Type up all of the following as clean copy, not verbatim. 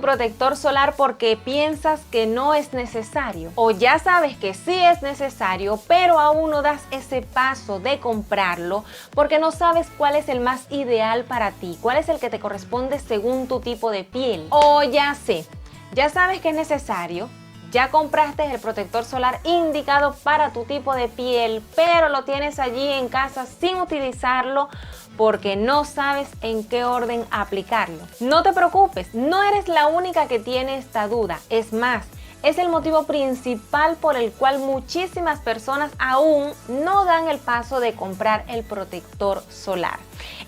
protector solar porque piensas que no es necesario, o ya sabes que sí es necesario, pero aún no das ese paso de comprarlo porque no sabes cuál es el más ideal para ti, cuál es el que te corresponde según tu tipo de piel. O ya sé, ya sabes que es necesario, ya compraste el protector solar indicado para tu tipo de piel, pero lo tienes allí en casa sin utilizarlo porque no sabes en qué orden aplicarlo. No te preocupes, no eres la única que tiene esta duda. Es más, es el motivo principal por el cual muchísimas personas aún no dan el paso de comprar el protector solar.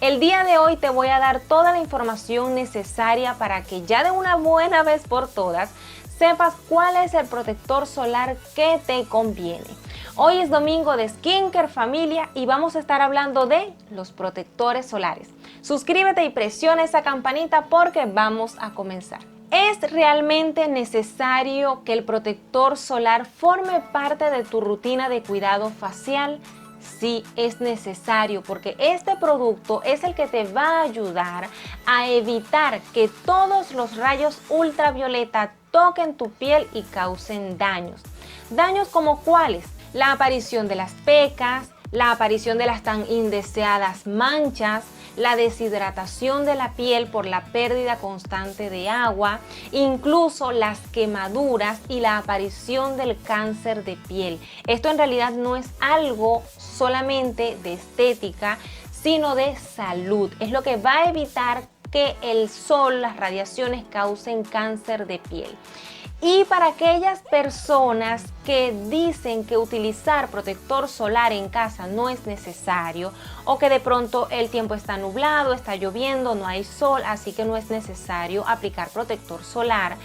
El día de hoy te voy a dar toda la información necesaria para que ya de una buena vez por todas sepas cuál es el protector solar que te conviene. Hoy es domingo de Skincare Familia y vamos a estar hablando de los protectores solares. Suscríbete y presiona esa campanita porque vamos a comenzar. ¿Es realmente necesario que el protector solar forme parte de tu rutina de cuidado facial? Sí, es necesario porque este producto es el que te va a ayudar a evitar que todos los rayos ultravioleta toquen tu piel y causen daños. ¿Daños como cuáles? La aparición de las pecas, la aparición de las tan indeseadas manchas, la deshidratación de la piel por la pérdida constante de agua, incluso las quemaduras y la aparición del cáncer de piel. Esto en realidad no es algo solamente de estética, sino de salud. Es lo que va a evitar que el sol, las radiaciones causen cáncer de piel. Y para aquellas personas que dicen que utilizar protector solar en casa no es necesario o que de pronto el tiempo está nublado, está lloviendo, no hay sol, así que no es necesario aplicar protector solar.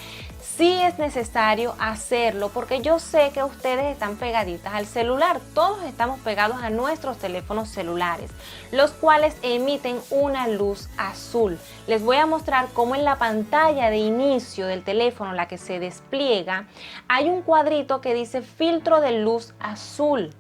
Sí es necesario hacerlo porque yo sé que ustedes están pegaditas al celular. Todos estamos pegados a nuestros teléfonos celulares, los cuales emiten una luz azul. Les voy a mostrar cómo en la pantalla de inicio del teléfono, la que se despliega, hay un cuadrito que dice filtro de luz azul.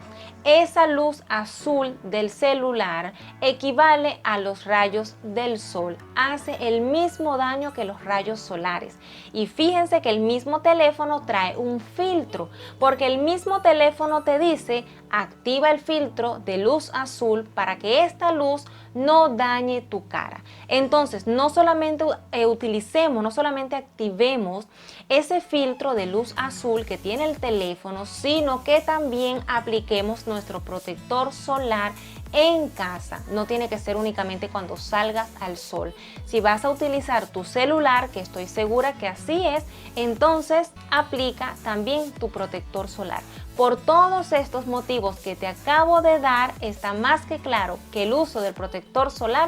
Esa luz azul del celular equivale a los rayos del sol, hace el mismo daño que los rayos solares. Y fíjense que el mismo teléfono trae un filtro, porque el mismo teléfono te dice activa el filtro de luz azul para que esta luz no dañe tu cara. Entonces, no solamente utilicemos, no solamente activemos ese filtro de luz azul que tiene el teléfono, sino que también apliquemos nuestro protector solar en casa. No tiene que ser únicamente cuando salgas al sol. Si vas a utilizar tu celular, que estoy segura que así es, entonces aplica también tu protector solar. Por todos estos motivos que te acabo de dar, está más que claro que el uso del protector solar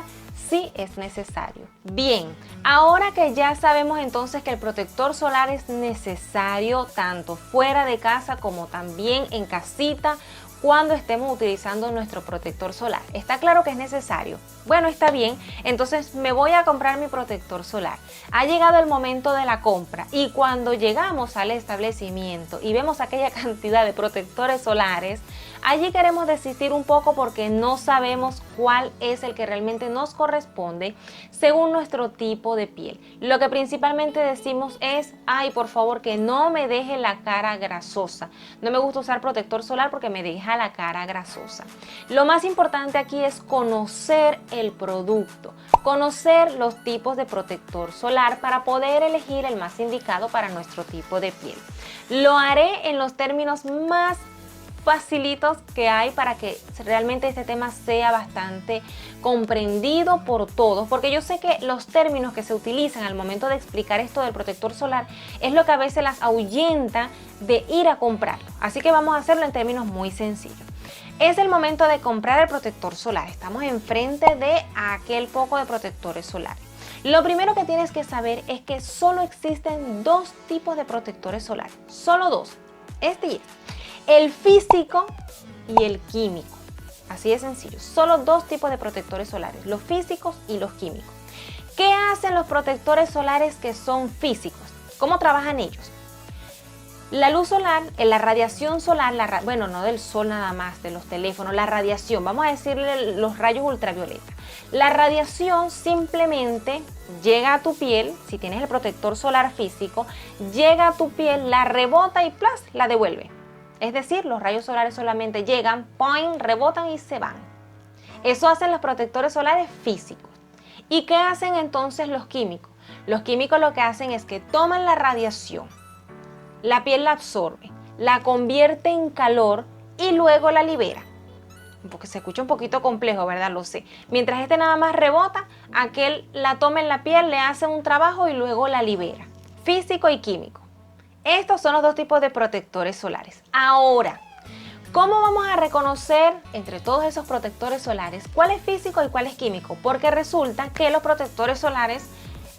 sí es necesario. Bien, ahora que ya sabemos entonces que el protector solar es necesario tanto fuera de casa como también en casita, cuando estemos utilizando nuestro protector solar. ¿Está claro que es necesario? Bueno, está bien, entonces me voy a comprar mi protector solar. Ha llegado el momento de la compra y cuando llegamos al establecimiento y vemos aquella cantidad de protectores solares, allí queremos desistir un poco porque no sabemos cuál es el que realmente nos corresponde según nuestro tipo de piel. Lo que principalmente decimos es, ay, por favor, que no me deje la cara grasosa. No me gusta usar protector solar porque me deja la cara grasosa. Lo más importante aquí es conocer el producto, conocer los tipos de protector solar para poder elegir el más indicado para nuestro tipo de piel. Lo haré en los términos más facilitos que hay para que realmente este tema sea bastante comprendido por todos, porque yo sé que los términos que se utilizan al momento de explicar esto del protector solar es lo que a veces las ahuyenta de ir a comprarlo, así que vamos a hacerlo en términos muy sencillos. Es el momento de comprar el protector solar, estamos enfrente de aquel poco de protectores solares. Lo primero que tienes que saber es que solo existen dos tipos de protectores solares, solo dos, este y este. El físico y el químico. Así de sencillo. Solo dos tipos de protectores solares, los físicos y los químicos. ¿Qué hacen los protectores solares que son físicos? ¿Cómo trabajan ellos? La luz solar, la radiación solar, bueno, no del sol nada más, de los teléfonos, la radiación, vamos a decirle los rayos ultravioleta. La radiación simplemente llega a tu piel, si tienes el protector solar físico, llega a tu piel, la rebota y ¡plas!, la devuelve. Es decir, los rayos solares solamente llegan, ¡poing!, rebotan y se van. Eso hacen los protectores solares físicos. ¿Y qué hacen entonces los químicos? Los químicos lo que hacen es que toman la radiación, la piel la absorbe, la convierte en calor y luego la libera. Porque se escucha un poquito complejo, ¿verdad? Lo sé. Mientras este nada más rebota, aquel la toma en la piel, le hace un trabajo y luego la libera. Físico y químico. Estos son los dos tipos de protectores solares. Ahora, ¿cómo vamos a reconocer entre todos esos protectores solares cuál es físico y cuál es químico? Porque resulta que los protectores solares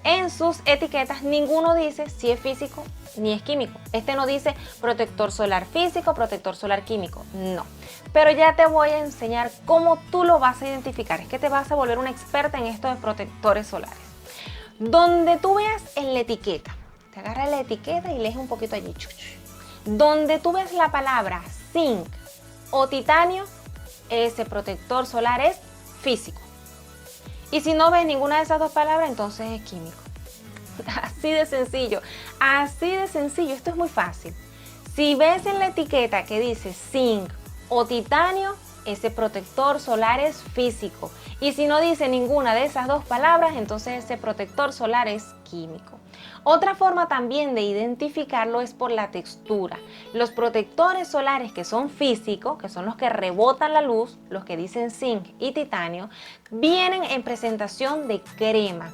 en sus etiquetas ninguno dice si es físico ni es químico. Este no dice protector solar físico, protector solar químico, no. Pero ya te voy a enseñar cómo tú lo vas a identificar. Es que te vas a volver una experta en esto de protectores solares. Donde tú veas en la etiqueta, te agarras la etiqueta y lees un poquito allí. Donde tú ves la palabra zinc o titanio, ese protector solar es físico. Y si no ves ninguna de esas dos palabras, entonces es químico. Así de sencillo, esto es muy fácil. Si ves en la etiqueta que dice zinc o titanio, ese protector solar es físico. Y si no dice ninguna de esas dos palabras, entonces ese protector solar es químico. Otra forma también de identificarlo es por la textura. Los protectores solares que son físicos, que son los que rebotan la luz, los que dicen zinc y titanio, vienen en presentación de crema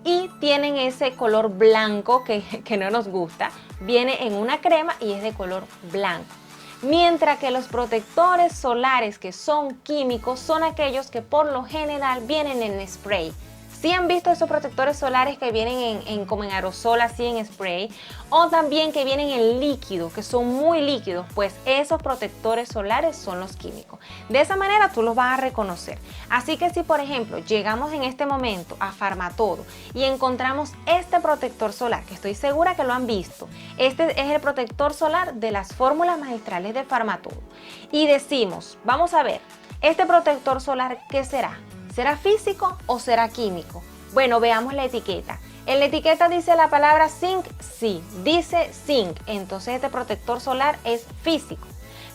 y tienen ese color blanco que no nos gusta. Viene en una crema y es de color blanco. Mientras que los protectores solares que son químicos son aquellos que por lo general vienen en spray. ¿Sí han visto esos protectores solares que vienen como en aerosol, así en spray? O también que vienen en líquido, que son muy líquidos, pues esos protectores solares son los químicos. De esa manera tú los vas a reconocer. Así que si por ejemplo llegamos en este momento a Farmatodo y encontramos este protector solar, que estoy segura que lo han visto, este es el protector solar de las fórmulas magistrales de Farmatodo. Y decimos, vamos a ver, este protector solar, ¿qué será? ¿Será físico o será químico? Bueno, veamos la etiqueta. En la etiqueta dice la palabra zinc, sí, dice zinc. Entonces este protector solar es físico.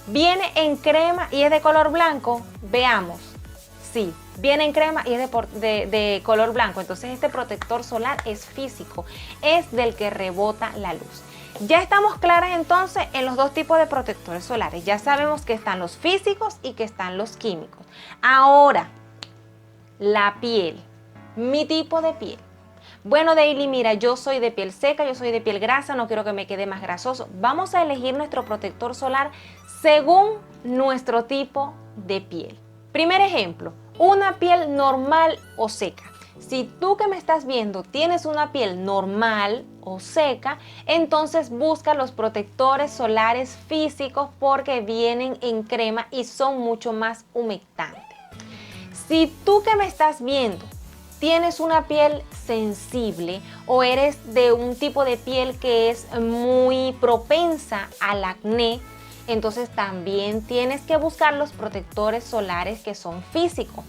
¿Viene en crema y es de color blanco? Veamos. Sí, viene en crema y es de color blanco. Entonces este protector solar es físico. Es del que rebota la luz. Ya estamos claras entonces en los dos tipos de protectores solares. Ya sabemos que están los físicos y que están los químicos. Ahora, la piel, mi tipo de piel. Bueno, Daily, mira, yo soy de piel seca, yo soy de piel grasa, no quiero que me quede más grasoso. Vamos a elegir nuestro protector solar según nuestro tipo de piel. Primer ejemplo, una piel normal o seca. Si tú que me estás viendo tienes una piel normal o seca, entonces busca los protectores solares físicos porque vienen en crema y son mucho más humectantes. Si tú que me estás viendo tienes una piel sensible o eres de un tipo de piel que es muy propensa al acné, entonces también tienes que buscar los protectores solares que son físicos.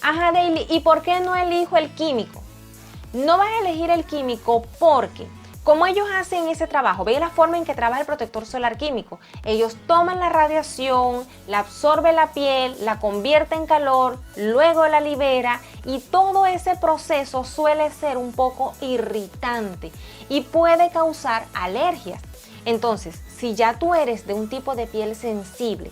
Ajá, Daily, ¿y por qué no elijo el químico? No vas a elegir el químico porque como ellos hacen ese trabajo, ve la forma en que trabaja el protector solar químico. Ellos toman la radiación, la absorbe la piel, la convierte en calor, luego la libera y todo ese proceso suele ser un poco irritante y puede causar alergias. Entonces, si ya tú eres de un tipo de piel sensible,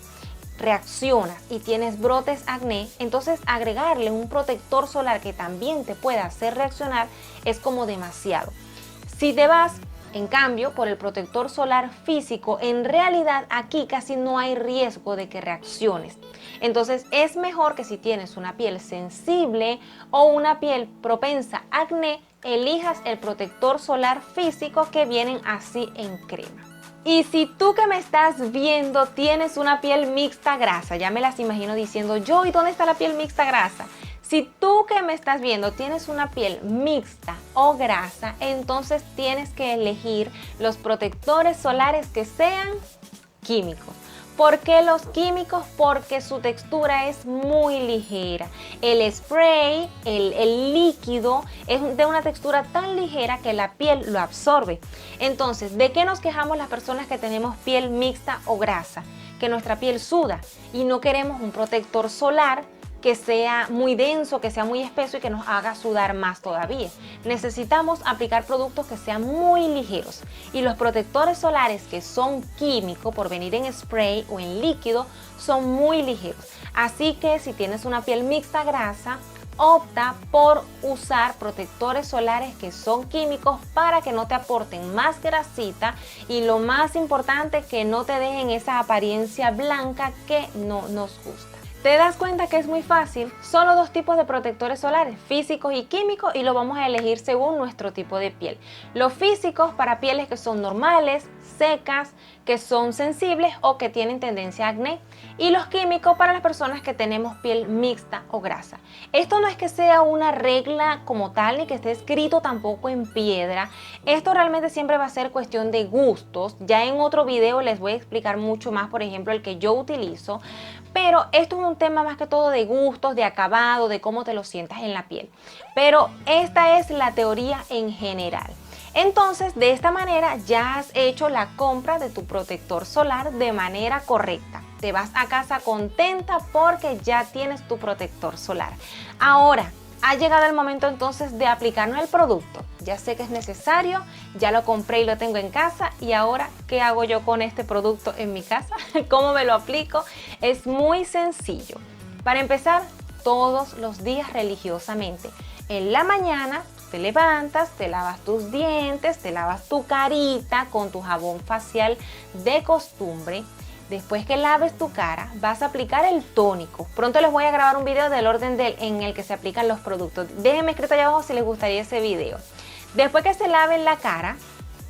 reaccionas y tienes brotes acné, entonces agregarle un protector solar que también te pueda hacer reaccionar es como demasiado. Si te vas, en cambio, por el protector solar físico, en realidad aquí casi no hay riesgo de que reacciones. Entonces es mejor que si tienes una piel sensible o una piel propensa a acné, elijas el protector solar físico que vienen así en crema. Y si tú que me estás viendo tienes una piel mixta grasa, ya me las imagino diciendo yo, ¿y dónde está la piel mixta grasa? Si tú que me estás viendo tienes una piel mixta o grasa, entonces tienes que elegir los protectores solares que sean químicos. ¿Por qué los químicos? Porque su textura es muy ligera. El spray, el líquido, es de una textura tan ligera que la piel lo absorbe. Entonces, ¿de qué nos quejamos las personas que tenemos piel mixta o grasa? Que nuestra piel suda y no queremos un protector solar que sea muy denso, que sea muy espeso y que nos haga sudar más todavía. Necesitamos aplicar productos que sean muy ligeros, y los protectores solares que son químicos, por venir en spray o en líquido, son muy ligeros. Así que si tienes una piel mixta grasa, opta por usar protectores solares que son químicos para que no te aporten más grasita, y lo más importante, que no te dejen esa apariencia blanca que no nos gusta. ¿Te das cuenta que es muy fácil? Solo dos tipos de protectores solares, físicos y químicos, y lo vamos a elegir según nuestro tipo de piel. Los físicos para pieles que son normales, secas, que son sensibles o que tienen tendencia a acné, y los químicos para las personas que tenemos piel mixta o grasa. Esto no es que sea una regla como tal, ni que esté escrito tampoco en piedra. Esto realmente siempre va a ser cuestión de gustos. Ya en otro video les voy a explicar mucho más, por ejemplo, el que yo utilizo. Pero esto es un tema más que todo de gustos, de acabado, de cómo te lo sientas en la piel. Pero esta es la teoría en general. Entonces, de esta manera ya has hecho la compra de tu protector solar de manera correcta. Te vas a casa contenta porque ya tienes tu protector solar. Ahora, ha llegado el momento entonces de aplicarnos el producto. Ya sé que es necesario, ya lo compré y lo tengo en casa, y ahora, ¿qué hago yo con este producto en mi casa? ¿Cómo me lo aplico? Es muy sencillo. Para empezar, todos los días religiosamente. En la mañana te levantas, te lavas tus dientes, te lavas tu carita con tu jabón facial de costumbre. Después que laves tu cara, vas a aplicar el tónico. Pronto les voy a grabar un video del orden en el que se aplican los productos. Déjenme escrito allá abajo si les gustaría ese video. Después que se laven la cara,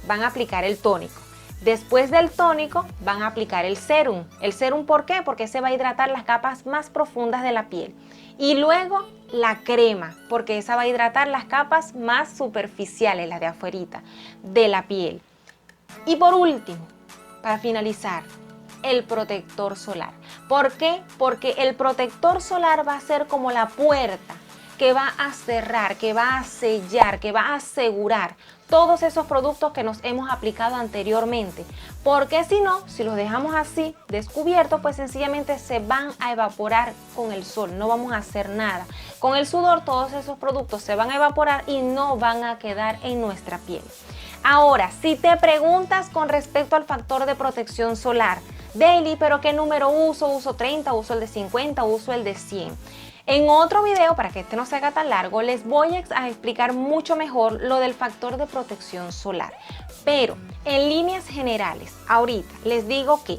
van a aplicar el tónico. Después del tónico, van a aplicar el sérum. ¿El sérum por qué? Porque se va a hidratar las capas más profundas de la piel. Y luego la crema, porque esa va a hidratar las capas más superficiales, las de afuerita, de la piel. Y por último, para finalizar, el protector solar. ¿Por qué? Porque el protector solar va a ser como la puerta que va a cerrar, que va a sellar, que va a asegurar todos esos productos que nos hemos aplicado anteriormente. Porque si no, si los dejamos así descubiertos, pues sencillamente se van a evaporar con el sol, no vamos a hacer nada. Con el sudor todos esos productos se van a evaporar y no van a quedar en nuestra piel. Ahora, si te preguntas con respecto al factor de protección solar, Daily, ¿pero qué número uso? ¿Uso 30? ¿Uso el de 50? ¿Uso el de 100? En otro video, para que este no se haga tan largo, les voy a explicar mucho mejor lo del factor de protección solar. Pero en líneas generales, ahorita les digo que,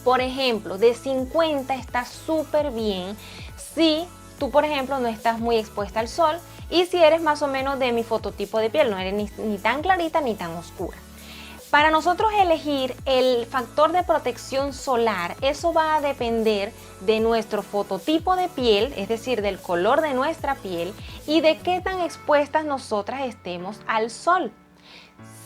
por ejemplo, de 50 está súper bien si tú, por ejemplo, no estás muy expuesta al sol y si eres más o menos de mi fototipo de piel, no eres ni tan clarita ni tan oscura. Para nosotros elegir el factor de protección solar, eso va a depender de nuestro fototipo de piel, es decir, del color de nuestra piel y de qué tan expuestas nosotras estemos al sol.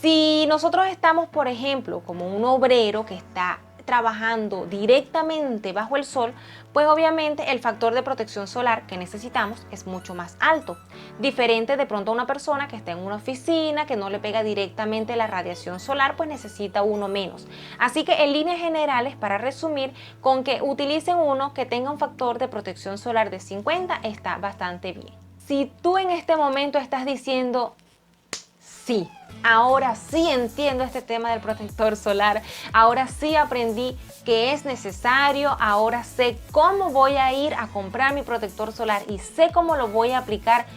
Si nosotros estamos, por ejemplo, como un obrero que está trabajando directamente bajo el sol, pues obviamente el factor de protección solar que necesitamos es mucho más alto. Diferente de pronto a una persona que está en una oficina, que no le pega directamente la radiación solar, pues necesita uno menos. Así que en líneas generales, para resumir, con que utilicen uno que tenga un factor de protección solar de 50 está bastante bien. Si tú en este momento estás diciendo, sí, ahora sí entiendo este tema del protector solar, ahora sí aprendí que es necesario, ahora sé cómo voy a ir a comprar mi protector solar y sé cómo lo voy a aplicar,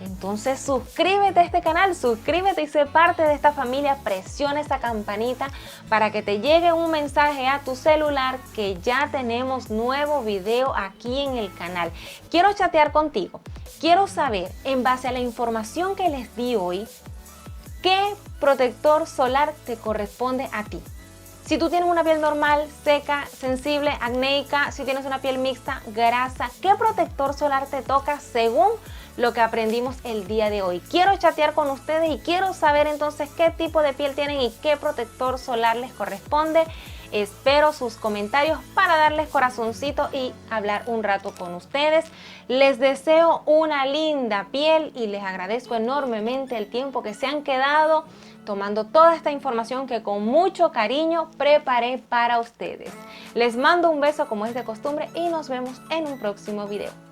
entonces suscríbete a este canal, suscríbete y sé parte de esta familia, presiona esa campanita para que te llegue un mensaje a tu celular que ya tenemos nuevo video aquí en el canal. Quiero chatear contigo, quiero saber en base a la información que les di hoy, ¿qué protector solar te corresponde a ti? Si tú tienes una piel normal, seca, sensible, acnéica, si tienes una piel mixta, grasa, ¿qué protector solar te toca según lo que aprendimos el día de hoy? Quiero chatear con ustedes y quiero saber entonces qué tipo de piel tienen y qué protector solar les corresponde. Espero sus comentarios para darles corazoncito y hablar un rato con ustedes. Les deseo una linda piel y les agradezco enormemente el tiempo que se han quedado tomando toda esta información que con mucho cariño preparé para ustedes. Les mando un beso como es de costumbre y nos vemos en un próximo video.